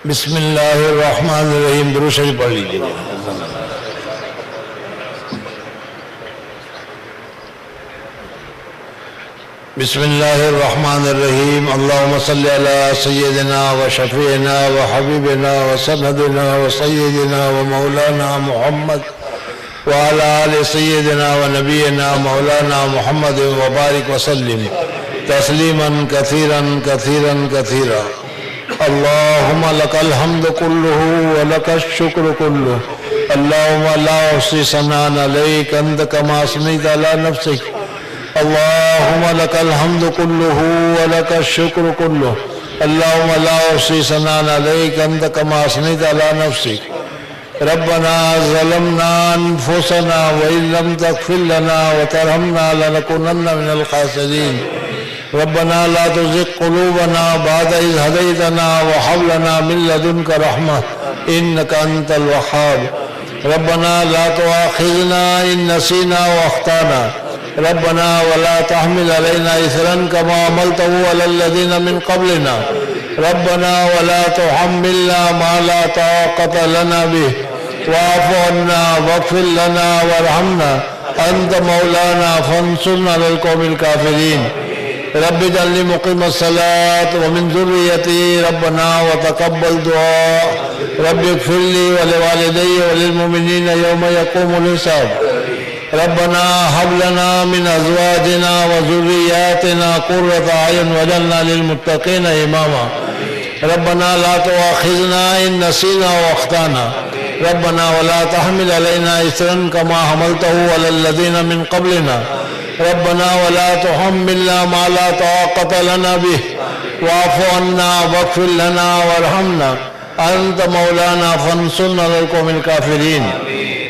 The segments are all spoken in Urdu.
بسم اللہ الرحمن الرحیم درود شریف پڑھ لیجیے. بسم اللہ الرحمن الرحیم. اللہم صلی علی سیدنا و شفیعنا و حبیبنا و سندنا و سیدنا و مولانا محمد وعلی آل سیدنا و نبینا مولانا محمد وبارک وسلم تسلیما کثیرا کثیرا کثیرا. اللهم لك الحمد كله ولك الشكر كله. اللهم لا أحصي ثناء عليك أنت كما أثنيت على نفسك. اللهم لك الحمد كله ولك الشكر كله. اللهم لا أحصي ثناء عليك أنت كما أثنيت على نفسك. ربنا ظلمنا أنفسنا وإن لم تغفر لنا وترحمنا لنكونن من الخاسرين. ربنا لا تزغ قلوبنا بعد إذ هديتنا وهب لنا من لدنك رحمة إنك أنت الوهاب. ربنا لا تؤاخذنا إن نسينا وأخطأنا. ربنا ولا تحمل علينا إثرا كما حملته على الذين من قبلنا. ربنا ولا تحملنا ما لا طاقة لنا به واعف عنا واغفر لنا وارحمنا أنت مولانا فانصرنا على القوم الكافرين. رب اجعلني مقيم الصلاة ومن ذريتي ربنا وتقبل دعاء. رب اغفر لي ولوالدي وللمؤمنين يوم يقوم الحساب. ربنا هب لنا من أزواجنا وذرياتنا قرة أعين واجعلنا للمتقين إماما. ربنا لا تؤاخذنا إن نسينا وأخطأنا. ربنا ولا تحمل علينا إصرا كما حملته على الذين من قبلنا. ربنا ولا تحملنا ما لا طاقة لنا به واعف عنا واغفر لنا وارحمنا أنت مولانا فانصرنا على القوم الكافرين.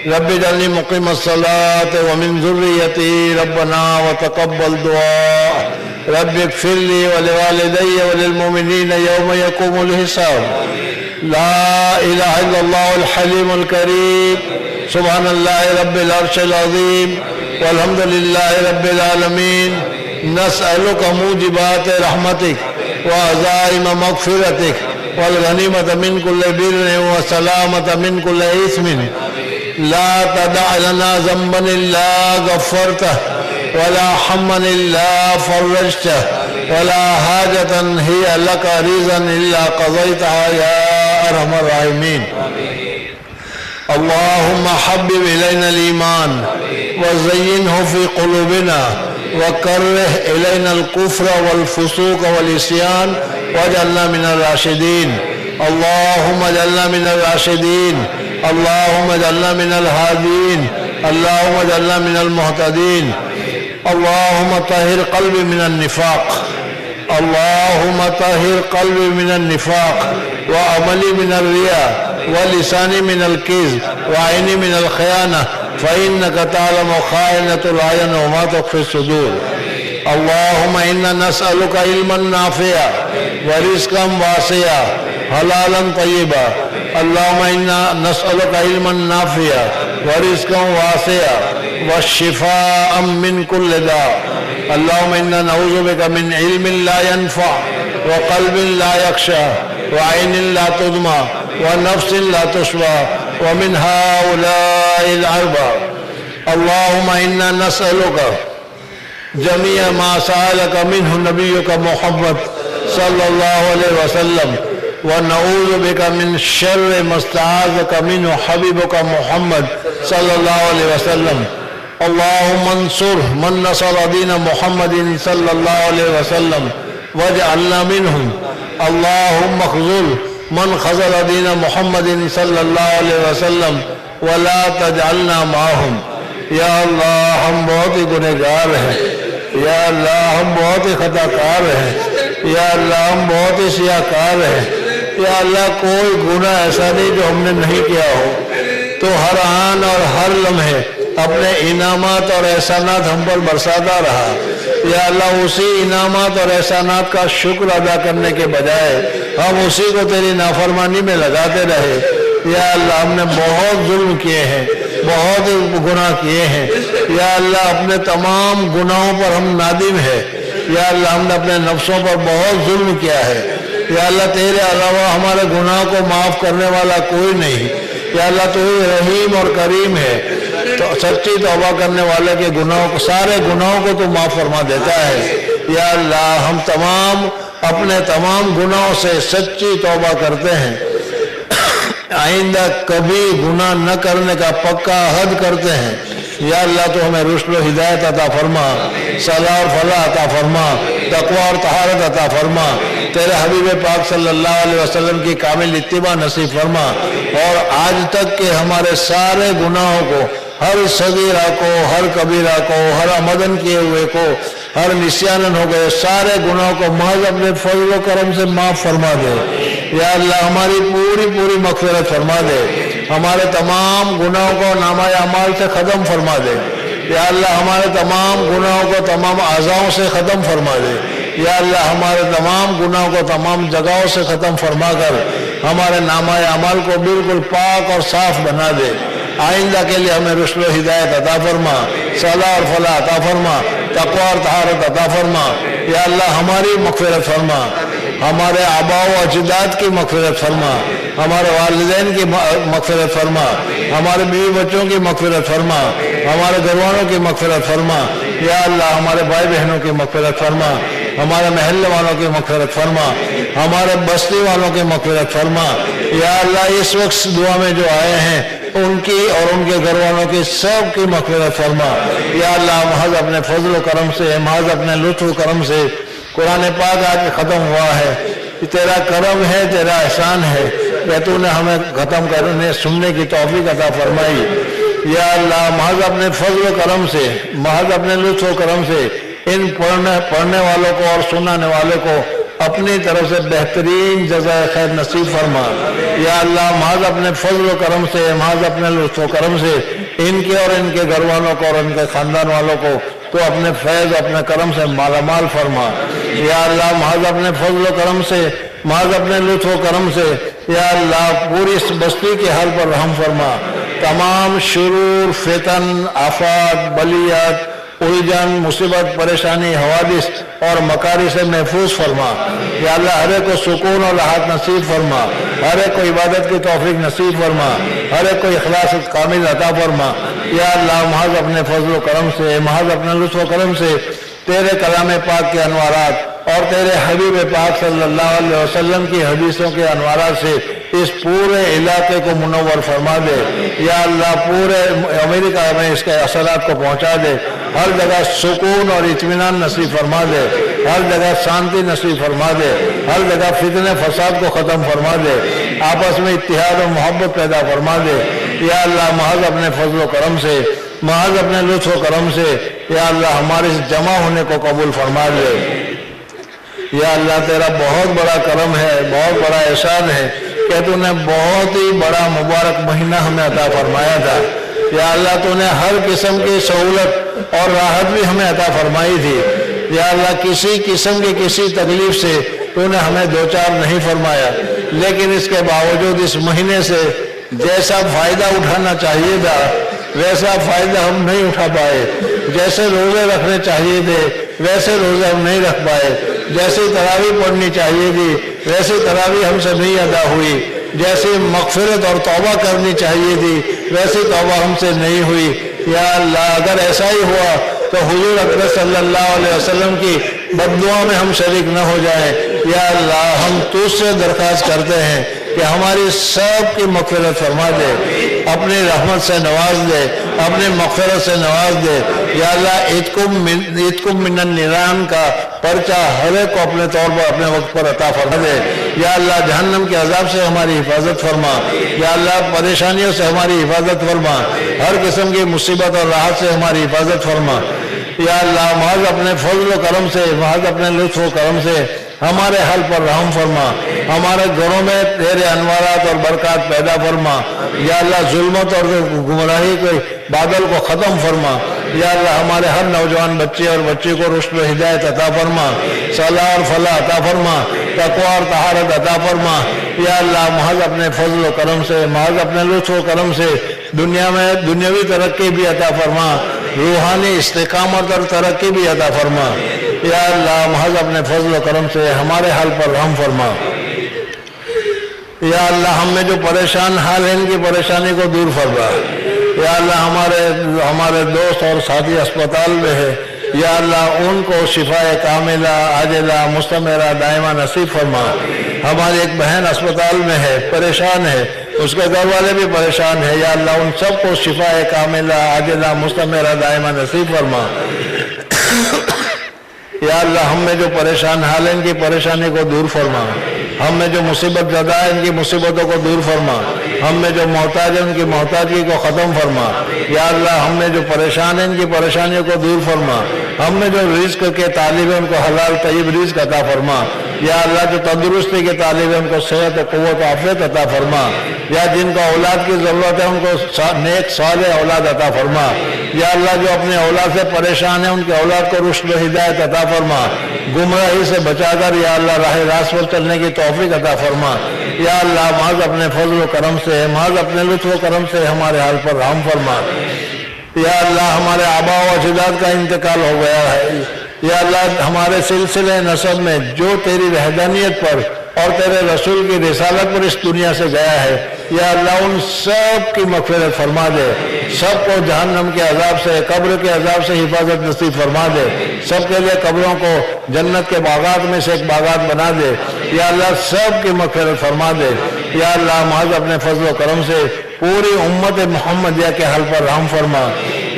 رب اجعلني مقيم الصلاة ومن ذريتي ربنا وتقبل دعاء. رب اغفر لي ولوالدي وللمؤمنين يوم يقوم الحساب. لا إله إلا الله الحليم الكريم. سبحان الله رب العرش العظيم والحمد لله رب العالمين. نسألك موجبات رحمتك وعزائم مغفرتك والغنيمة من كل بر وسلامة من كل إثم. لا تدع لنا ذنبا إلا غفرته ولا حما إلا فرجته ولا حاجة هي لك رضا إلا قضيتها يا أرحم الراحمين. اللهم حبب إلينا الإيمان وزينه في قلوبنا وكره إلينا الكفر والفسوق والعصيان واجعلنا من الراشدين. اللهم اجعلنا من الراشدين. اللهم اجعلنا من الهادين. اللهم اجعلنا من المهتدين. اللهم طهر قلبي من النفاق. اللهم طهر قلبي من النفاق وعملي من الرياء ولساني من الكذب وعيني من الخيانة فإنك تعلم خائنة الأعين وما تخفي الصدور. اللهم إنا نسألك علما نافعا ورزقا واسعا حلالا طيبا. اللهم إنا نسألك علما نافعا ورزقا واسعا والشفاء من كل داء. اللهم إنا نعوذ بك من علم لا ينفع وقلب لا يخشى وعين لا تدمى ونفس لا تشبع ومن هؤلاء الأربعة. اللهم إنا نسألك جميع ما سألك منه نبيك محمد صلى الله عليه وسلم ونعوذ بك من شر ما استعاذك منه حبيبك محمد صلى الله عليه وسلم. اللهم انصر من نصر دين محمد صلى الله عليه وسلم واجعلنا منهم. اللهم اخذل من خذل دين محمد صلی اللہ علیہ وسلم ولا تجعلنا معهم. یا اللہ ہم بہت ہی گنہگار ہیں. یا اللہ ہم بہت ہی خطا کار ہیں. یا اللہ ہم بہت ہی سیاہکار ہیں. یا اللہ کوئی گناہ ایسا نہیں جو ہم نے نہیں کیا ہو. تو ہر آن اور ہر لمحے اپنے انعامات اور احسانات ہم پر برساتا رہا. یا اللہ اسی انعامات اور احسانات کا شکر ادا کرنے کے بجائے ہم اسی کو تیری نافرمانی میں لگاتے رہے. یا اللہ ہم نے بہت ظلم کیے ہیں, بہت گناہ کیے ہیں. یا اللہ اپنے تمام گناہوں پر ہم نادم ہیں. یا اللہ ہم نے اپنے نفسوں پر بہت ظلم کیا ہے. یا اللہ تیرے علاوہ ہمارے گناہ کو معاف کرنے والا کوئی نہیں، یا اللہ تو ہی رحیم اور کریم ہے، تو سچی توبہ کرنے والے کے گناہوں کو، سارے گناہوں کو تو معاف فرما دیتا ہے۔ یا اللہ ہم تمام اپنے تمام گناہوں سے سچی توبہ کرتے ہیں، آئندہ کبھی گناہ نہ کرنے کا پکا عہد کرتے ہیں۔ یا اللہ تو ہمیں رشد و ہدایت عطا فرما، صلاح اور فلاح عطا فرما، تقوی اور طہارت عطا فرما، تیرے حبیب پاک صلی اللہ علیہ وسلم کی کامل اتباع نصیب فرما، اور آج تک کے ہمارے سارے گناہوں کو، ہر صغیرہ کو، ہر کبیرہ کو، ہر عمدن کیے ہوئے کو، ہر نسیانن ہو گئے سارے گناہوں کو محض اپنے فضل و کرم سے معاف فرما دے۔ یا اللہ ہماری پوری مغفرت فرما دے، ہمارے تمام گناہوں کو نامہ اعمال سے ختم فرما دے۔ یا اللہ ہمارے تمام گناہوں کو تمام اعضاؤں سے ختم فرما دے۔ یا اللہ ہمارے تمام گناہوں کو تمام جگہوں سے ختم فرما کر ہمارے نامہ اعمال کو بالکل پاک اور صاف بنا دے۔ آئندہ کے لیے ہمیں رشد و ہدایت عطا فرما، صلاح اور فلاح عطا فرما، تقوی اور طہارت عطا فرما۔ یا اللہ ہماری مغفرت فرما، ہمارے آباء و اجداد کی مغفرت فرما، ہمارے والدین کی مغفرت فرما، ہمارے بیوی بچوں کی مغفرت فرما، ہمارے گھر والوں کی مغفرت فرما۔ یا اللہ ہمارے بھائی بہنوں کی مغفرت فرما، ہمارے محلے والوں کی مغفرت فرما، ہمارے بستی والوں کی مغفرت فرما۔ یا اللہ اس وقت دعا میں جو آئے ہیں ان کی اور ان کے گھر والوں کی سب کی مغفرت فرما۔ یا اللہ محض اپنے فضل و کرم سے، محض اپنے لطف و کرم سے قرآن پاک آج ختم ہوا ہے، تیرا کرم ہے، تیرا احسان ہے کہ تو نے ہمیں ختم کرنے سننے کی توفیق عطا فرمائی۔ یا اللہ محض اپنے فضل و کرم سے، محض اپنے لطف و کرم سے ان پڑھنے والوں کو اور سنانے والے کو اپنی طرف سے بہترین جزائے خیر نصیب فرما۔ یا اللہ محض اپنے فضل و کرم سے، محض اپنے لطف و کرم سے ان کے اور ان کے گھر والوں کو اور ان کے خاندان والوں کو تو اپنے فیض اپنے کرم سے مالا مال فرما۔ یا اللہ محض اپنے فضل و کرم سے، محض اپنے لطف و کرم سے یا اللہ پوری اس بستی کے حال پر رحم فرما، تمام شرور، فتن، آفات، بلیات، الجھن، مصیبت، پریشانی، حوادث اور مکاری سے محفوظ فرما۔ یا اللہ ہر ایک کو سکون اور راحت نصیب فرما، ہر ایک کو عبادت کی توفیق نصیب فرما، ہر ایک کو اخلاص کامل عطا فرما۔ یا اللہ محض اپنے فضل و کرم سے، محض اپنے لطف و کرم سے تیرے کلام پاک کے انوارات اور تیرے حبیب پاک صلی اللہ علیہ وسلم کی حدیثوں کے انوارات سے اس پورے علاقے کو منور فرما دے۔ یا اللہ پورے امریکہ میں اس کے اثرات کو پہنچا دے، ہر جگہ سکون اور اطمینان نصیب فرما دے، ہر جگہ شانتی نصیب فرما دے، ہر جگہ فتنہ فساد کو ختم فرما دے، آپس میں اتحاد و محبت پیدا فرما دے۔ یا اللہ محض اپنے فضل و کرم سے، محض اپنے لطف و کرم سے یا اللہ ہمارے اس جمع ہونے کو قبول فرما دے۔ یا اللہ تیرا بہت بڑا کرم ہے، بہت بڑا احسان ہے کہ تو نے بہت ہی بڑا مبارک مہینہ ہمیں عطا فرمایا تھا۔ یا اللہ تو نے ہر قسم کی سہولت اور راحت بھی ہمیں عطا فرمائی تھی۔ یا اللہ کسی قسم کی کسی تکلیف سے تو نے ہمیں دوچار نہیں فرمایا، لیکن اس کے باوجود اس مہینے سے جیسا فائدہ اٹھانا چاہیے تھا ویسا فائدہ ہم نہیں اٹھا پائے، جیسے روزے رکھنے چاہیے تھے ویسے روزے ہم نہیں رکھ پائے، جیسی تراویح پڑھنی چاہیے تھی ویسی تراویح ہم سے نہیں ادا ہوئی، جیسی مغفرت اور توبہ کرنی چاہیے تھی ویسی توبہ ہم سے نہیں ہوئی۔ یا اللہ اگر ایسا ہی ہوا تو حضور اکرم صلی اللہ علیہ وسلم کی بددعا میں ہم شریک نہ ہو جائیں۔ یا اللہ ہم تجھ سے درخواست کرتے ہیں کہ ہماری سب کی مغفرت فرما دے، اپنی رحمت سے نواز دے، اپنی مغفرت سے نواز دے۔ یا اللہ عتقم من النیران کا پرچہ ہر ایک کو اپنے طور پر اپنے وقت پر عطا فرما دے۔ یا اللہ جہنم کے عذاب سے ہماری حفاظت فرما، یا اللہ پریشانیوں سے ہماری حفاظت فرما، ہر قسم کی مصیبت اور راحت سے ہماری حفاظت فرما۔ یا اللہ محض اپنے فضل و کرم سے، محض اپنے لطف و کرم سے ہمارے حل پر رحم فرما، ہمارے گھروں میں تیرے انوارات اور برکات پیدا فرما۔ یا اللہ ظلمت اور گمراہی کے بادل کو ختم فرما۔ یا اللہ ہمارے ہر نوجوان بچے اور بچی کو رشد و ہدایت عطا فرما، صلاح اور فلاح عطا فرما، تقوی اور طہارت عطا فرما۔ یا اللہ محض اپنے فضل و کرم سے، محض اپنے لطف و کرم سے دنیا میں دنیاوی ترقی بھی عطا فرما، روحانی استقامت اور ترقی بھی عطا فرما۔ یا اللہ محض اپنے فضل و کرم سے ہمارے حال پر رحم فرما۔ یا اللہ ہم میں جو پریشان حال ہے ان کی پریشانی کو دور فرما۔ یا اللہ ہمارے دوست اور ساتھی اسپتال میں ہے، یا اللہ ان کو شفاء کاملہ عاجلہ مستمرہ دائمہ نصیب فرما۔ ہماری ایک بہن اسپتال میں ہے، پریشان ہے، اس کے گھر والے بھی پریشان ہیں، یا اللہ ان سب کو شفاء کاملہ عاجلہ مستمرہ دائمہ نصیب فرما۔ یا اللہ ہم میں جو پریشان حال ہے ان کی پریشانی کو دور فرما۔ ہم میں جو مصیبت زدہ ہے ان کی مصیبتوں کو دور فرما۔ ہم میں جو محتاج ہے ان کی محتاجی کو ختم فرما۔ یا اللہ ہم میں جو پریشان ہیں ان کی پریشانیوں کو دور فرما۔ ہم میں جو رزق کے طالب ہیں ان کو حلال طیب رزق عطا فرما۔ یا اللہ جو تندرستی کے طالب ہیں ان کو صحت و قوت و عافیت عطا فرما۔ یا جن کو اولاد کی ضرورت ہے ان کو نیک صالح اولاد عطا فرما۔ یا اللہ جو اپنے اولاد سے پریشان ہیں ان کے اولاد کو رشد و ہدایت عطا فرما۔ گمراہی سے بچا کر یا اللہ راہ راست پر چلنے کی توفیق عطا فرما۔ یا اللہ محض اپنے فضل و کرم سے، محض اپنے لطف و کرم سے ہمارے حال پر رحم فرما۔ یا اللہ ہمارے آباء و اجداد کا انتقال ہو گیا ہے، یا اللہ ہمارے سلسلے نسب میں جو تیری وحدانیت پر اور تیرے رسول کی رسالت پر اس دنیا سے گیا ہے، یا اللہ ان سب کی مغفرت فرما دے، سب کو جہنم کے عذاب سے، قبر کے عذاب سے حفاظت نصیب فرما دے، سب کے لیے قبروں کو جنت کے باغات میں سے ایک باغات بنا دے۔ یا اللہ سب کی مغفرت فرما دے۔ یا اللہ محض اپنے فضل و کرم سے پوری امت محمدیہ کے حال پر رحم فرما۔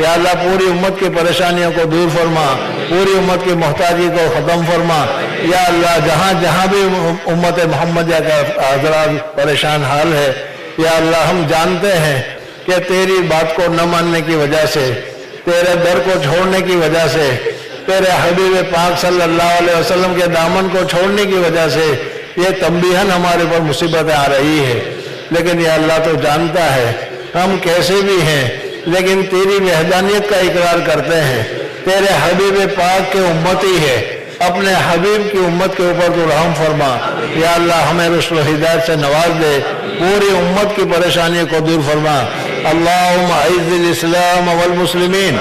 یا اللہ پوری امت کی پریشانیوں کو دور فرما، پوری امت کی محتاجی کو ختم فرما۔ یا اللہ جہاں جہاں بھی امت محمدیہ کا حضرات پریشان حال ہے، یا اللہ ہم جانتے ہیں کہ تیری بات کو نہ ماننے کی وجہ سے، تیرے در کو چھوڑنے کی وجہ سے، تیرے حبیب پاک صلی اللہ علیہ وسلم کے دامن کو چھوڑنے کی وجہ سے یہ تنبیہاً ہمارے پر مصیبتیں آ رہی ہے، لیکن یا اللہ تو جانتا ہے ہم کیسے بھی ہیں، لیکن تیری وحدانیت کا اقرار کرتے ہیں، تیرے حبیب پاک کے امتی ہے، اپنے حبیب کی امت کے اوپر تو رحم فرما۔ یا اللہ ہمیں رشد و ہدایت سے نواز دے، پوری امت کی پریشانیوں کو دور فرما۔ اللہم اعز الاسلام والمسلمین،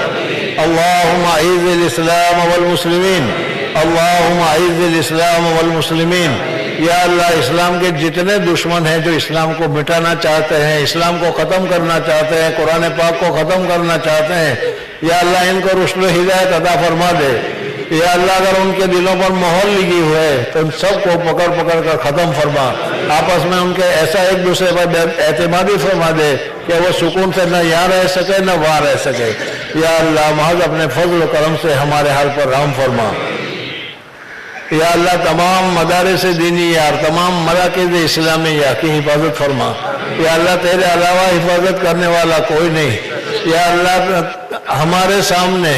اللہم اعز الاسلام والمسلمین، اللہم اعز الاسلام والمسلمین۔ یا اللہ اسلام کے جتنے دشمن ہیں جو اسلام کو مٹانا چاہتے ہیں، اسلام کو ختم کرنا چاہتے ہیں، قرآن پاک کو ختم کرنا چاہتے ہیں، یا اللہ ان کو رشد و ہدایت عطا فرما دے۔ یا اللہ اگر ان کے دلوں پر مہر لگی ہوئے تو ان سب کو پکڑ پکڑ کر ختم فرما، آپس میں ان کے ایسا ایک دوسرے پر اعتمادی فرما دے کہ وہ سکون سے نہ یہاں رہ سکے نہ وہاں رہ سکے۔ یا اللہ محض اپنے فضل و کرم سے ہمارے حال پر رحم فرما۔ یا اللہ تمام مدارس دینیہ اور تمام مراکز اسلامیہ کی حفاظت فرما۔ یا اللہ تیرے علاوہ حفاظت کرنے والا کوئی نہیں۔ یا اللہ ہمارے سامنے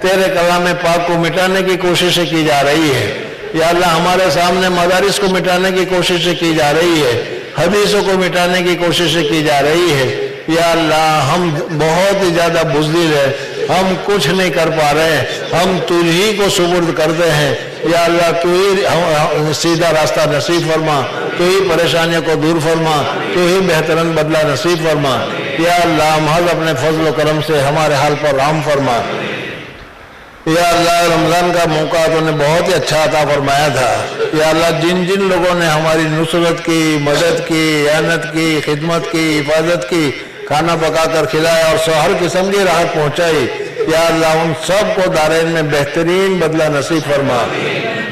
تیرے کلام پاک کو مٹانے کی کوششیں کی جا رہی ہے، یا اللہ ہمارے سامنے مدارس کو مٹانے کی کوششیں کی جا رہی ہے، حدیثوں کو مٹانے کی کوششیں کی جا رہی ہے۔ یا اللہ ہم بہت ہی زیادہ بزدل ہیں، ہم کچھ نہیں کر پا رہے ہیں، ہم تجھی کو سپرد کرتے ہیں۔ یا اللہ تو ہی سیدھا راستہ نصیب فرما، تو ہی پریشانیوں کو دور فرما، تو ہی بہترین بدلہ نصیب فرما۔ یا اللہ محض اپنے فضل و کرم سے ہمارے حال پر رحم فرما۔ یا اللہ رمضان کا موقع تو نے بہت ہی اچھا عطا فرمایا تھا، یا اللہ جن جن لوگوں نے ہماری نصرت کی، مدد کی، اعانت کی، خدمت کی، حفاظت کی، کھانا پکا کر کھلایا اور ہر قسم کی راحت پہنچائی، یا اللہ ان سب کو دارین میں بہترین بدلہ نصیب فرما۔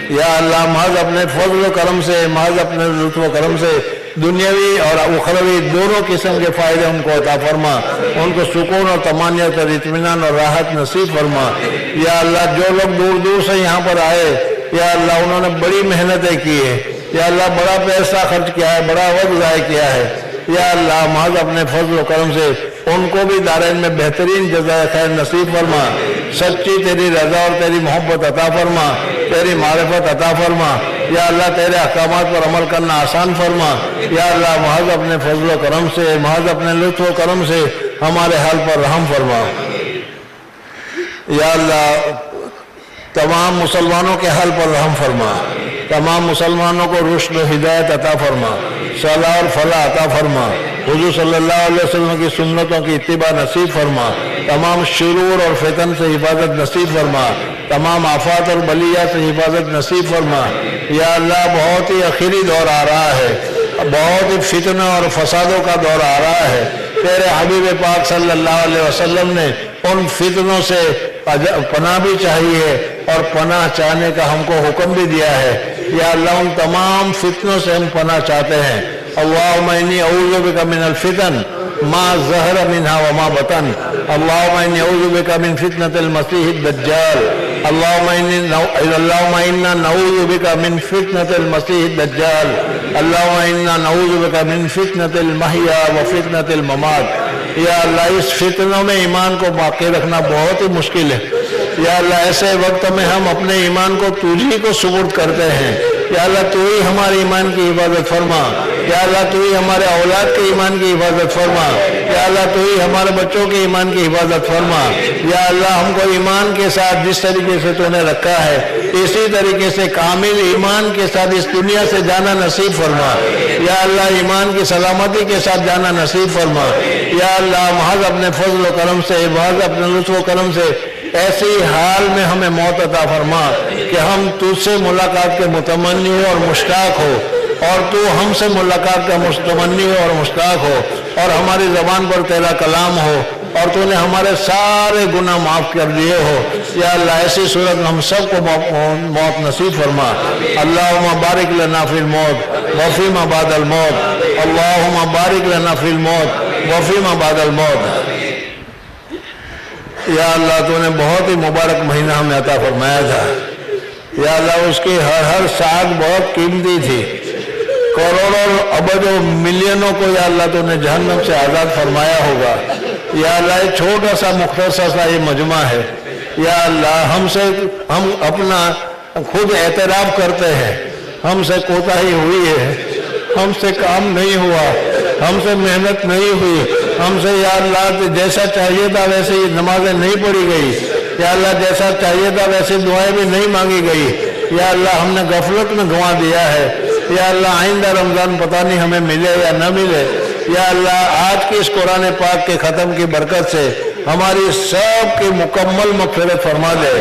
یا اللہ محض اپنے فضل و کرم سے، محض اپنے لطف و کرم سے دنیاوی اور اخروی دونوں قسم کے فائدے ان کو عطا فرما، ان کو سکون اور طمانینت اور اطمینان اور راحت نصیب فرما۔ یا اللہ جو لوگ دور دور سے یہاں پر آئے، یا اللہ انہوں نے بڑی محنتیں کی ہے، یا اللہ بڑا پیسہ خرچ کیا ہے، بڑا وقت ضائع کیا ہے، یا اللہ محض اپنے فضل و کرم سے ان کو بھی دارین میں بہترین جزائے خیر نصیب فرما، سچی تیری رضا اور تیری محبت عطا فرما، تیری معرفت عطا فرما۔ یا اللہ تیرے احکامات پر عمل کرنا آسان فرما۔ یا اللہ محض اپنے فضل و کرم سے، محض اپنے لطف و کرم سے ہمارے حال پر رحم فرما۔ یا اللہ تمام مسلمانوں کے حال پر رحم فرما، تمام مسلمانوں کو رشد و ہدایت عطا فرما، صلاح اور فلاح عطا فرما، حضور صلی اللہ علیہ وسلم کی سنتوں کی اتباع نصیب فرما، تمام شرور اور فتن سے حفاظت نصیب فرما۔ تمام آفات اور بلیات سے حفاظت نصیب فرما۔ یا اللہ بہت ہی آخری دور آ رہا ہے، بہت ہی فتنہ اور فسادوں کا دور آ رہا ہے، تیرے حبیب پاک صلی اللہ علیہ وسلم نے ان فتنوں سے پناہ بھی چاہیے اور پناہ چاہنے کا ہم کو حکم بھی دیا ہے۔ یا اللہ ان تمام فتنوں سے ہم پناہ چاہتے ہیں۔ اللہم انی اعوذ بک من الفتن ما ظہر منہا وما بطن، اللہم انی اعوذ بک من فتنة المسیح الدجال، اللہم انا نعوذ بک من فتنة المسیح الدجال، اللہم انا نعوذ بک من فتنة المحیا وفتنة الممات۔ یا اللہ اس فتنوں میں ایمان کو باقی رکھنا بہت ہی مشکل ہے۔ یا اللہ ایسے وقت میں ہم اپنے ایمان کو تجھی کو سپرد کرتے ہیں۔ یا اللہ تو ہی ہمارے ایمان کی حفاظت فرما، یا اللہ تو ہی ہمارے اولاد کے ایمان کی حفاظت فرما، یا اللہ تو ہی ہمارے بچوں کے ایمان کی حفاظت فرما۔ یا اللہ ہم کو ایمان کے ساتھ جس طریقے سے تو نے رکھا ہے اسی طریقے سے کامل ایمان کے ساتھ اس دنیا سے جانا نصیب فرما۔ یا اللہ ایمان کی سلامتی کے ساتھ جانا نصیب فرما۔ یا اللہ محض اپنے فضل و کرم سے، محض اپنے لطف و کرم سے ایسی حال میں ہمیں موت عطا فرما کہ ہم تجھ سے ملاقات کے متمنی ہو اور مشتاق ہو، اور تو ہم سے ملاقات کا متمنی ہو اور مشتاق ہو، اور ہماری زبان پر تیرا کلام ہو، اور تو نے ہمارے سارے گناہ معاف کر دیے ہو۔ یا اللہ ایسی صورت میں ہم سب کو موت نصیب فرما۔ اللہم بارک لنا فی الموت وفیما بعد الموت، اللہم بارک لنا فی الموت وفیما بعد الموت۔ یا اللہ تو نے بہت ہی مبارک مہینہ ہمیں عطا فرمایا تھا۔ یا اللہ اس کی ہر ساعت بہت قیمتی تھی، کروڑوں ابدوں ملینوں کو یا اللہ تو نے جہنم سے آزاد فرمایا ہوگا۔ یا اللہ یہ چھوٹا سا مختصر سا یہ مجمع ہے، یا اللہ ہم اپنا خود اعتراف کرتے ہیں، ہم سے کوتاہی ہوئی ہے، ہم سے کام نہیں ہوا، ہم سے محنت نہیں ہوئی، ہم سے یا اللہ جیسا چاہیے تھا ویسے یہ نمازیں نہیں پڑھی گئی، یا اللہ جیسا چاہیے تھا ویسے دعائیں بھی نہیں مانگی گئی۔ یا اللہ ہم نے غفلت میں گنوا دیا ہے۔ یا اللہ آئندہ رمضان پتہ نہیں ہمیں ملے یا نہ ملے۔ یا اللہ آج کی اس قرآن پاک کے ختم کی برکت سے ہماری سب کی مکمل مغفرت فرما دے،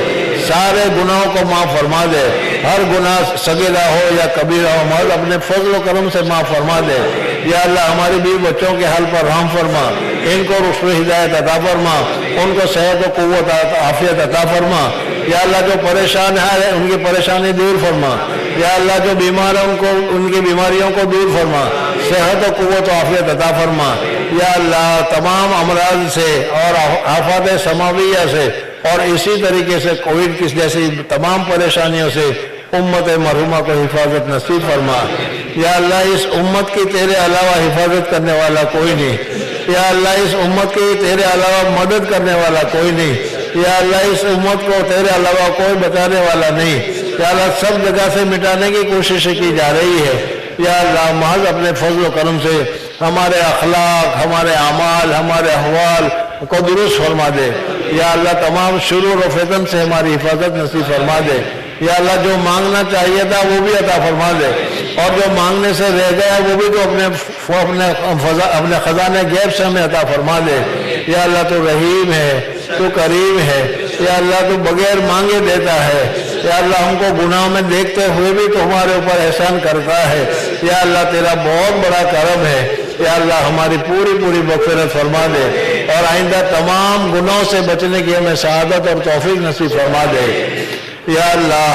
سارے گناہوں کو معاف فرما دے، ہر گناہ صغیرہ ہو یا کبیرہ ہو محض اپنے فضل و کرم سے معاف فرما دے۔ یا اللہ ہماری بیوی بچوں کے حال پر رحم فرما، ان کو رشد و ہدایت عطا فرما، ان کو صحت و قوت عافیت عطا فرما۔ یا اللہ جو پریشان ہے ان کی پریشانی دور فرما، یا اللہ جو بیمار ہیں ان کی بیماریوں کو دور فرما، صحت و قوت و عافیت عطا فرما۔ یا اللہ تمام امراض سے اور آفات سماویہ سے اور اسی طریقے سے کووڈ کی جیسی تمام پریشانیوں سے امت مرحومہ کو حفاظت نصیب فرما۔ یا اللہ اس امت کی تیرے علاوہ حفاظت کرنے والا کوئی نہیں، یا اللہ اس امت کی تیرے علاوہ مدد کرنے والا کوئی نہیں، یا اللہ اس امت کو تیرے علاوہ کوئی بچانے والا نہیں۔ یا اللہ سب جگہ سے مٹانے کی کوشش کی جا رہی ہے۔ یا اللہ محض اپنے فضل و کرم سے ہمارے اخلاق، ہمارے اعمال، ہمارے احوال کو درست فرما دے۔ یا اللہ تمام شرور و فتن سے ہماری حفاظت نصیب فرما دے۔ یا اللہ جو مانگنا چاہیے تھا وہ بھی عطا فرما دے، اور جو مانگنے سے رہ گیا وہ بھی تو اپنے خزانے غیب سے ہمیں عطا فرما دے۔ یا اللہ تو رحیم ہے، تو کریم ہے، یا اللہ تو بغیر مانگے دیتا ہے۔ یا اللہ ہم کو گناہوں میں دیکھتے ہوئے بھی تو ہمارے اوپر احسان کرتا ہے۔ یا اللہ تیرا بہت بڑا کرم ہے۔ یا اللہ ہماری پوری مغفرت فرما دے، اور آئندہ تمام گناہوں سے بچنے کی ہمیں سعادت اور توفیق نصیب فرما دے۔ یا اللہ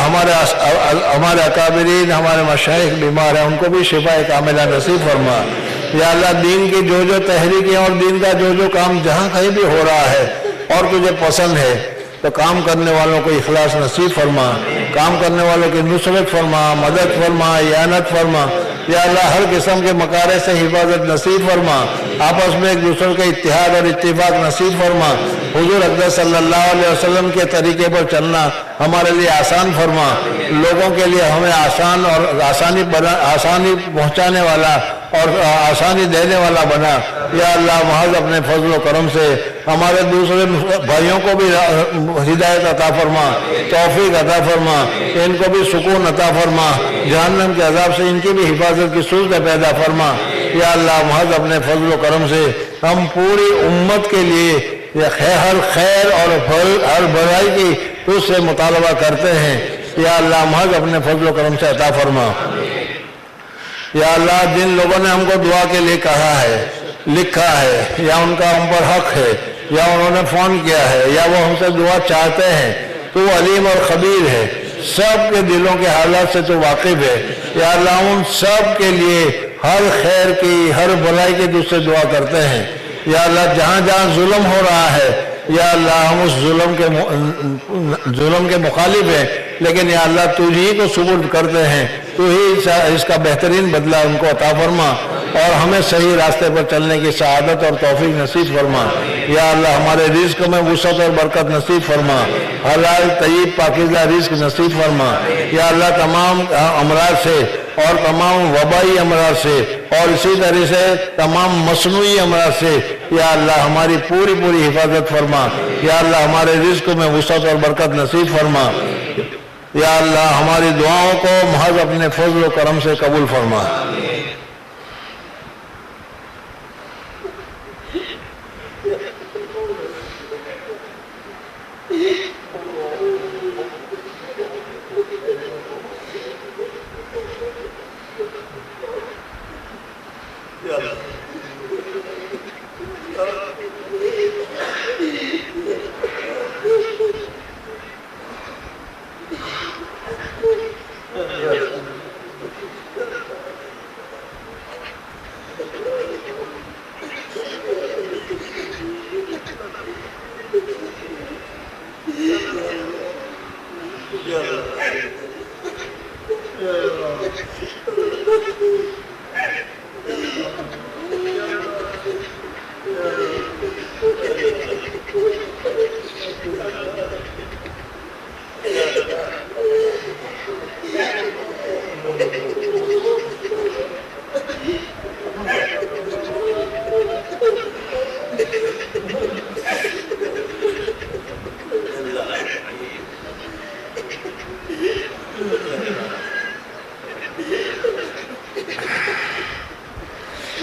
ہمارے اکابرین، ہمارے مشائخ بیمار ہیں ان کو بھی شفا کاملہ نصیب فرما۔ یا اللہ دین کی جو تحریکیں اور دین کا جو کام جہاں کہیں بھی ہو رہا ہے اور تجھے پسند ہے تو کام کرنے والوں کو اخلاص نصیب فرما، کام کرنے والوں کی نصرت فرما، مدد فرما، اعانت فرما۔ یا اللہ ہر قسم کے مکارے سے حفاظت نصیب فرما، آپس میں ایک دوسرے کے اتحاد اور اتفاق نصیب فرما۔ حضور اقدس صلی اللہ علیہ وسلم کے طریقے پر چلنا ہمارے لیے آسان فرما، لوگوں کے لیے ہمیں آسان اور آسانی پہنچانے والا اور آسانی دینے والا بنا۔ یا اللہ محض اپنے فضل و کرم سے ہمارے دوسرے بھائیوں کو بھی ہدایت عطا فرما، توفیق عطا فرما، ان کو بھی سکون عطا فرما، جہنم کے عذاب سے ان کی بھی حفاظت کی صورت پیدا فرما۔ یا اللہ محض اپنے فضل و کرم سے ہم پوری امت کے لیے ہر خیر اور ہر برائی کی تو اس سے مطالبہ کرتے ہیں یا اللہ محض اپنے فضل و کرم سے عطا فرما۔ یا اللہ جن لوگوں نے ہم کو دعا کے لیے کہا ہے، لکھا ہے، یا ان کا ہم پر حق ہے، یا انہوں نے فون کیا ہے، یا وہ ہم سے دعا چاہتے ہیں، تو وہ علیم اور خبیر ہے، سب کے دلوں کے حالات سے تو واقف ہے۔ یا اللہ ان سب کے لیے ہر خیر کی، ہر بھلائی کی تجھ سے دعا کرتے ہیں۔ یا اللہ جہاں جہاں ظلم ہو رہا ہے، یا اللہ ہم اس ظلم کے مخالف ہیں، لیکن یا اللہ تجھ ہی کو سپرد کرتے ہیں، تو ہی اس کا بہترین بدلہ ان کو عطا فرما اور ہمیں صحیح راستے پر چلنے کی سعادت اور توفیق نصیب فرما۔ یا اللہ ہمارے رزق میں وسعت اور برکت نصیب فرما، حلال طیب پاکیزہ رزق نصیب فرما۔ یا اللہ تمام امراض سے اور تمام وبائی امراض سے اور اسی طرح سے تمام مصنوعی امراض سے یا اللہ ہماری پوری حفاظت فرما۔ یا اللہ ہمارے رزق میں وسعت اور برکت نصیب فرما۔ یا اللہ ہماری دعاؤں کو محض اپنے فضل و کرم سے قبول فرما۔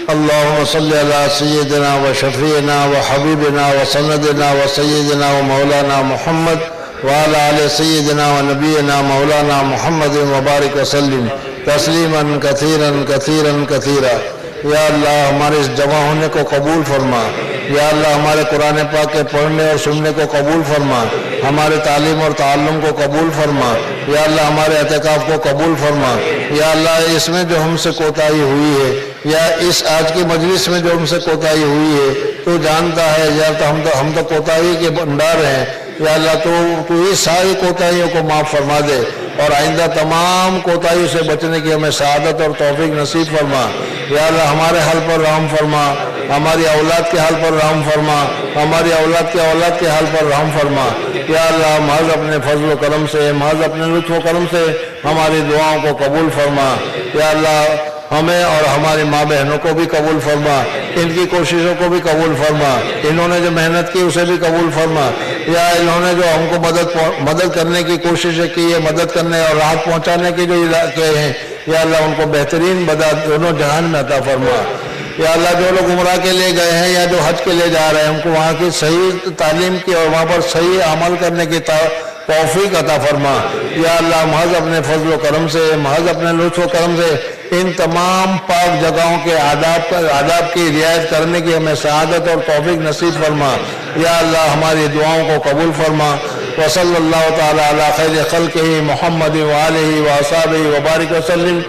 اللهم صل على سيدنا وشفيعنا وحبيبنا وسندنا وسيدنا ومولانا محمد وعلى آل سيدنا ونبينا مولانا محمد وبارك وسلم تسلیما کثیرا کثیرا کثیرا۔ یا اللہ ہمارے اس جمع ہونے کو قبول فرما۔ یا اللہ ہمارے قرآن پاک کے پڑھنے اور سننے کو قبول فرما، ہمارے تعلیم اور تعلم کو قبول فرما۔ یا اللہ ہمارے اعتکاف کو قبول فرما۔ یا اللہ اس میں جو ہم سے کوتاہی ہوئی ہے یا اس آج کی مجلس میں جو ہم سے کوتاہی ہوئی ہے تو جانتا ہے، یا ہم تو کوتاہی کے بھنڈار ہیں۔ یا اللہ تو ہی ساری کوتاہیوں کو معاف فرما دے اور آئندہ تمام کوتاہیوں سے بچنے کی ہمیں سعادت اور توفیق نصیب فرما۔ یا اللہ ہمارے حال پر رحم فرما، ہماری اولاد کے حال پر رحم فرما، ہماری اولاد کے حال پر رحم فرما۔ یا اللہ محض اپنے فضل و کرم سے، محض اپنے لطف و کرم سے ہماری دعاؤں کو قبول فرما۔ یا اللہ ہمیں اور ہماری ماں بہنوں کو بھی قبول فرما، ان کی کوششوں کو بھی قبول فرما، انہوں نے جو محنت کی اسے بھی قبول فرما۔ یا انہوں نے جو ہم کو مدد کرنے کی کوششیں کی ہے، مدد کرنے اور راحت پہنچانے کی جو علاقے ہیں، یا اللہ ان کو بہترین بدل دونوں جہان میں عطا فرما۔ یا اللہ جو لوگ عمرہ کے لیے گئے ہیں یا جو حج کے لیے جا رہے ہیں، ان کو وہاں کی صحیح تعلیم کی اور وہاں پر صحیح عمل کرنے کی توفیق عطا فرما۔ یا اللہ محض اپنے فضل و کرم سے، محض اپنے لطف و کرم سے ان تمام پاک جگہوں کے آداب کی رعایت کرنے کی ہمیں سعادت اور توفیق نصیب فرما۔ یا اللہ ہماری دعاؤں کو قبول فرما۔ وصلی اللہ تعالی علی خیر خلقہ محمد وآلہ وصحبہ وبارک وسلم۔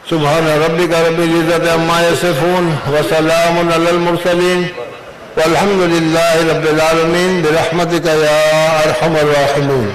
سبحان ربک رب العزت عما یصفون وسلام علی المرسلین والحمد للہ رب العالمین برحمتک یا ارحم الراحمین۔